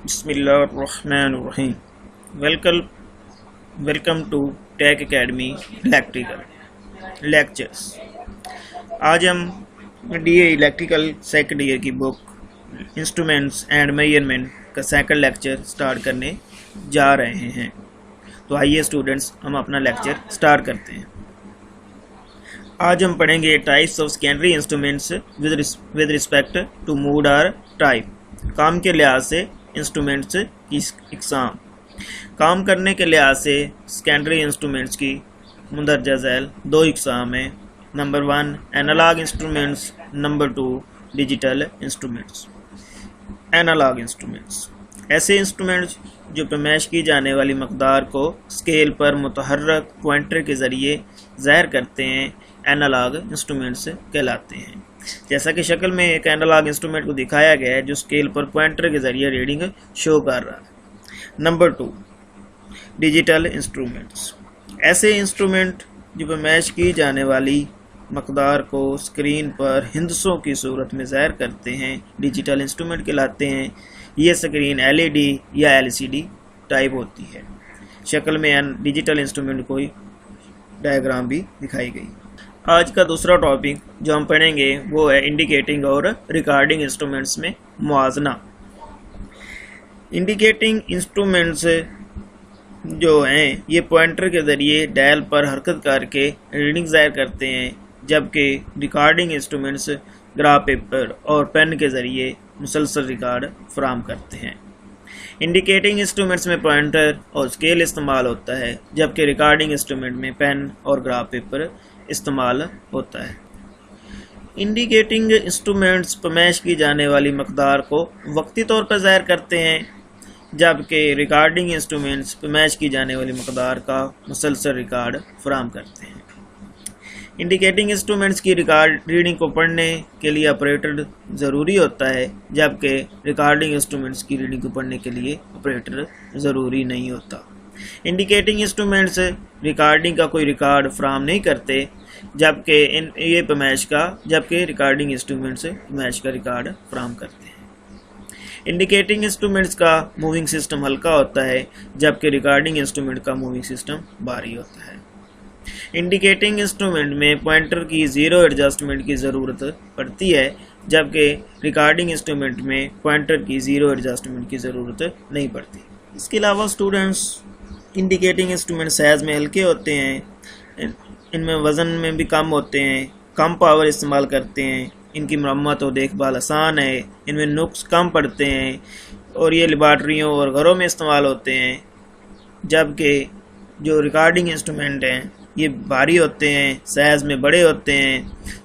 بسم اللہ الرحمن الرحیم۔ Welcome to Tech Academy electrical lectures. آج ہم D A electrical second year کی بک انسٹرومنٹس اینڈ میجرمنٹ کا سیکنڈ لیکچر سٹارٹ کرنے جا رہے ہیں۔ تو آئیے اسٹوڈنٹس ہم اپنا لیکچر سٹارٹ کرتے ہیں۔ آج ہم پڑھیں گے types of secondary instruments with respect to mode اور ٹائپ۔ کام کے لحاظ سے انسٹرومنٹس کی اقسام۔ کام کرنے کے لحاظ سے سیکنڈری انسٹرومنٹس کی مندرجہ ذیل دو اقسام ہیں۔ Number 1 analog instruments, number 2 digital instruments. Analog instruments ایسے انسٹرومنٹس جو پیمائش کی جانے والی مقدار کو اسکیل پر متحرک پوائنٹر کے ذریعے ظاہر کرتے ہیں، اینالاگ انسٹرومنٹس کہلاتے ہیں۔ جیسا کہ شکل میں ایک اینالاگ انسٹرومنٹ کو دکھایا گیا ہے جو اسکیل پر پوائنٹر کے ذریعے ریڈنگ شو کر رہا ہے۔ نمبر 2 ڈیجیٹل انسٹرومنٹس ایسے انسٹرومنٹ جو پیمائش کی جانے والی مقدار کو اسکرین پر ہندسوں کی صورت میں ظاہر کرتے ہیں، ڈیجیٹل انسٹرومنٹ کہلاتے ہیں۔ یہ اسکرین LED یا LCD ٹائپ ہوتی ہے۔ شکل میں ڈیجیٹل انسٹرومنٹ کوئی ڈائیگرام بھی دکھائی گئی۔ آج کا دوسرا ٹاپک جو ہم پڑھیں گے وہ ہے انڈیکیٹنگ اور ریکارڈنگ انسٹرومنٹس میں موازنہ۔ انڈیکیٹنگ انسٹرومنٹس جو ہیں یہ پوائنٹر کے ذریعے ڈائل پر حرکت کر کے ریڈنگ ظاہر کرتے ہیں، جبکہ ریکارڈنگ انسٹرومنٹس گراف پیپر اور پین کے ذریعے مسلسل ریکارڈ فراہم کرتے ہیں۔ انڈیکیٹنگ انسٹرومنٹس میں پوائنٹر اور اسکیل استعمال ہوتا ہے، جبکہ ریکارڈنگ انسٹرومنٹ میں پین اور گراف پیپر استعمال ہوتا ہے۔ انڈیکیٹنگ انسٹرومنٹس پیمائش کی جانے والی مقدار کو وقتی طور پر ظاہر کرتے ہیں، جبکہ ریکارڈنگ انسٹرومنٹس پیمائش کی جانے والی مقدار کا مسلسل ریکارڈ فراہم کرتے ہیں۔ انڈیکیٹنگ انسٹرومنٹس کی ریڈنگ کو پڑھنے کے لیے آپریٹر ضروری ہوتا ہے، جبکہ ریکارڈنگ انسٹرومنٹس کی ریڈنگ کو پڑھنے کے لیے آپریٹر ضروری نہیں ہوتا۔ انڈیکیٹنگ انسٹرومنٹس ریکارڈنگ کا کوئی ریکارڈ فراہم نہیں کرتے، جبکہ ریکارڈنگ انسٹرومنٹس پیمائش کا ریکارڈ فراہم کرتے ہیں۔ انڈیکیٹنگ انسٹرومنٹس کا موونگ سسٹم ہلکا ہوتا ہے، جبکہ ریکارڈنگ انسٹرومنٹ کا موونگ سسٹم بھاری ہوتا ہے۔ انڈیکیٹنگ انسٹرومنٹ میں پوائنٹر کی زیرو ایڈجسٹمنٹ کی ضرورت پڑتی ہے، جبکہ ریکارڈنگ انسٹرومنٹ میں پوائنٹر کی زیرو ایڈجسٹمنٹ کی ضرورت نہیں پڑتی۔ اس کے علاوہ اسٹوڈنٹس انڈیکیٹنگ انسٹرومنٹ سائز میں ہلکے ہوتے ہیں، ان میں وزن میں بھی کم ہوتے ہیں، کم پاور استعمال کرتے ہیں، ان کی مرمت اور دیکھ بھال آسان ہے، ان میں نقص کم پڑتے ہیں اور یہ لیبارٹریوں اور گھروں میں استعمال ہوتے ہیں، جبکہ جو ریکارڈنگ انسٹرومنٹ ہیں یہ بھاری ہوتے ہیں، سائز میں بڑے ہوتے ہیں،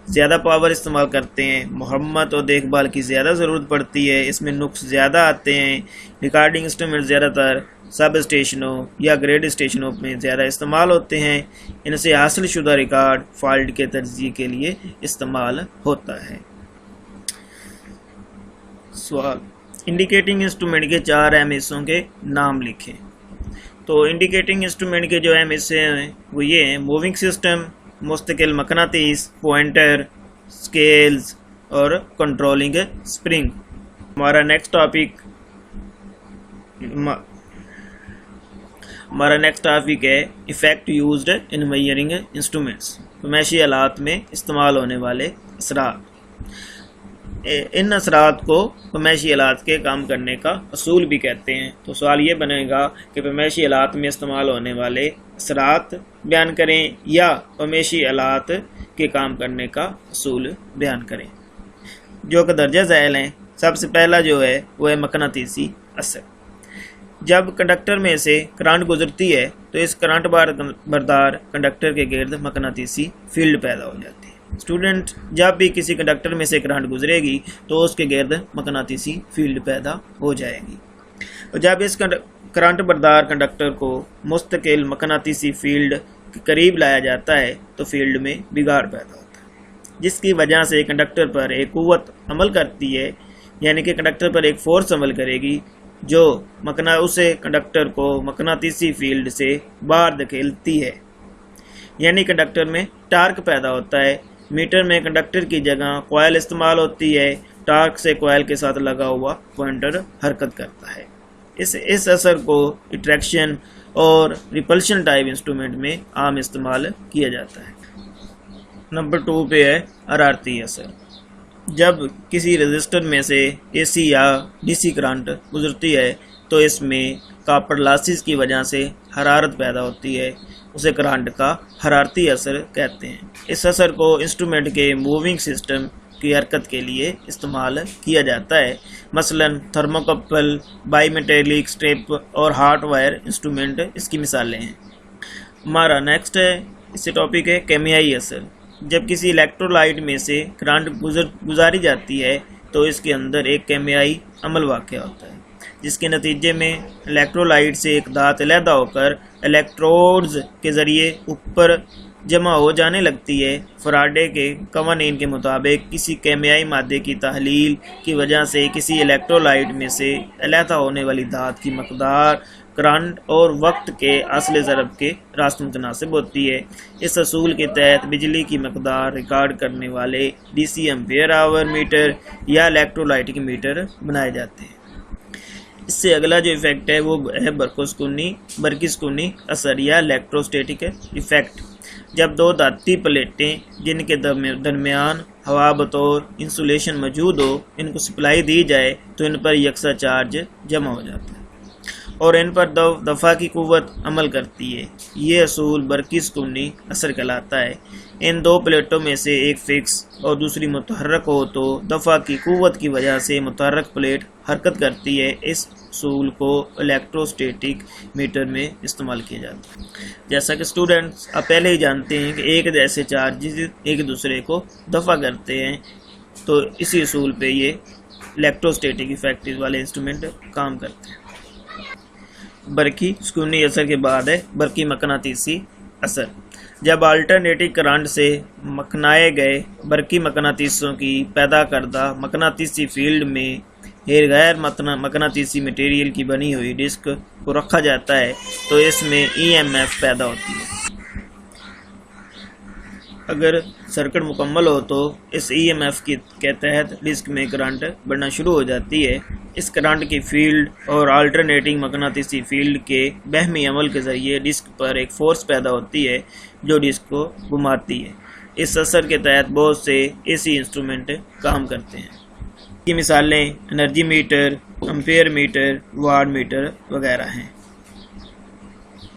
زیادہ پاور استعمال کرتے ہیں، مرمت اور دیکھ بھال کی زیادہ ضرورت پڑتی ہے، اس میں نقص زیادہ آتے ہیں۔ ریکارڈنگ انسٹرومنٹ زیادہ تر سب اسٹیشنوں یا گریڈ اسٹیشنوں میں زیادہ استعمال ہوتے ہیں، ان سے حاصل شدہ ریکارڈ فالٹ کے تجزیے کے لیے استعمال ہوتا ہے۔ سوال: انڈیکیٹنگ انسٹرومنٹ کے 4 اہم حصوں کے نام لکھیں۔ تو انڈیکیٹنگ انسٹرومنٹ کے جو اہم حصے ہیں وہ یہ ہیں: موونگ سسٹم، مستقل مقناطیس، پوائنٹر، اسکیلز اور کنٹرولنگ اسپرنگ۔ ہمارا نیکسٹ ٹاپک ہے effect used in measuring instruments, پیمائشی آلات میں استعمال ہونے والے اثرات۔ ان اثرات کو پیمائشی آلات کے کام کرنے کا اصول بھی کہتے ہیں۔ تو سوال یہ بنے گا کہ پیمائشی آلات میں استعمال ہونے والے اثرات بیان کریں یا پیمائشی آلات کے کام کرنے کا اصول بیان کریں، جو کہ درجہ ذیل ہیں۔ سب سے پہلا جو ہے وہ ہے مقناطیسی اثر۔ جب کنڈکٹر میں سے کرنٹ گزرتی ہے تو اس کرنٹ بردار کنڈکٹر کے گرد مقناطیسی فیلڈ پیدا ہو جاتی ہے۔ اسٹوڈنٹ جب بھی کسی کنڈکٹر میں سے کرنٹ گزرے گی تو اس کے گرد مقناطیسی فیلڈ پیدا ہو جائے گی، اور جب اس کرنٹ بردار کنڈکٹر کو مستقل مقناطیسی فیلڈ کے قریب لایا جاتا ہے تو فیلڈ میں بگاڑ پیدا ہوتا ہے، جس کی وجہ سے کنڈکٹر پر ایک قوت عمل کرتی ہے، یعنی کہ کنڈکٹر پر ایک فورس عمل کرے گی جو اسے کنڈکٹر کو مقناطیسی فیلڈ سے باہر دھکیلتی ہے، یعنی کنڈکٹر میں ٹارک پیدا ہوتا ہے۔ میٹر میں کنڈکٹر کی جگہ کوائل استعمال ہوتی ہے، ٹارک سے کوائل کے ساتھ لگا ہوا پوائنٹر حرکت کرتا ہے۔ اس اثر کو اٹریکشن اور ریپلشن ٹائپ انسٹرومنٹ میں عام استعمال کیا جاتا ہے۔ نمبر 2 پہ ہے حرارتی اثر۔ جب کسی رزسٹر میں سے اے سی یا ڈی سی کرنٹ گزرتی ہے تو اس میں کاپر لاسز کی وجہ سے حرارت پیدا ہوتی ہے، اسے کرنٹ کا حرارتی اثر کہتے ہیں۔ اس اثر کو انسٹرومنٹ کے موونگ سسٹم کی حرکت کے لیے استعمال کیا جاتا ہے، مثلا تھرموکپل، بائی میٹیلک اسٹرپ اور ہاٹ وائر انسٹرومنٹ اس کی مثالیں ہیں۔ ہمارا نیکسٹ ہے، اس سے ٹاپک ہے کیمیائی اثر۔ جب کسی الیکٹرولائٹ میں سے کرنٹ گزاری جاتی ہے تو اس کے اندر ایک کیمیائی عمل واقع ہوتا ہے، جس کے نتیجے میں الیکٹرولائٹ سے ایک دھات علیحدہ ہو کر الیکٹروڈز کے ذریعے اوپر جمع ہو جانے لگتی ہے۔ فراڈے کے قوانین کے مطابق کسی کیمیائی مادے کی تحلیل کی وجہ سے کسی الیکٹرولائٹ میں سے علیحدہ ہونے والی دھات کی مقدار کرنٹ اور وقت کے اصل ضرب کے راست متناسب ہوتی ہے۔ اس اصول کے تحت بجلی کی مقدار ریکارڈ کرنے والے ڈی سی ایمپیئر آور میٹر یا الیکٹرولائٹ کے میٹر بنائے جاتے ہیں۔ اس سے اگلا جو ایفیکٹ ہے وہ ہے برقی سکونی اثر یا الیکٹروسٹیٹک ایفیکٹ۔ جب دو دھاتی پلیٹیں جن کے درمیان ہوا بطور انسولیشن موجود ہو ان کو سپلائی دی جائے تو ان پر یکساں چارج جمع ہو جاتا ہے اور ان پر دفع کی قوت عمل کرتی ہے۔ یہ اصول برقی سکونی اثر کہلاتا ہے۔ ان دو پلیٹوں میں سے ایک فکس اور دوسری متحرک ہو تو دفع کی قوت کی وجہ سے متحرک پلیٹ حرکت کرتی ہے۔ اس اصول کو الیکٹروسٹیٹک میٹر میں استعمال کیا جاتا ہے۔ جیسا کہ اسٹوڈنٹس آپ پہلے ہی جانتے ہیں کہ ایک جیسے چارجز ایک دوسرے کو دفع کرتے ہیں، تو اسی اصول پہ یہ الیکٹروسٹیٹک ایفیکٹ والے انسٹرومنٹ کام کرتے ہیں۔ برقی سکونی اثر کے بعد ہے برقی مقناطیسی اثر۔ جب آلٹرنیٹنگ کرنٹ سے مکنائے گئے برقی مقناطیسوں کی پیدا کردہ مقناطیسی فیلڈ میں غیر مقناطیسی مٹیریل کی بنی ہوئی ڈسک کو رکھا جاتا ہے تو اس میں ای ایم ایف پیدا ہوتی ہے۔ اگر سرکٹ مکمل ہو تو اس ای ایم ایف کے تحت ڈسک میں کرنٹ بڑھنا شروع ہو جاتی ہے۔ اس کرنٹ کی فیلڈ اور آلٹرنیٹنگ مقناطیسی فیلڈ کے باہمی عمل کے ذریعے ڈسک پر ایک فورس پیدا ہوتی ہے جو ڈسک کو گھماتی ہے۔ اس اثر کے تحت بہت سے اے سی انسٹرومنٹ کام کرتے ہیں۔ کی مثالیں energy meter, ampere meter, watt meter وغیرہ ہیں۔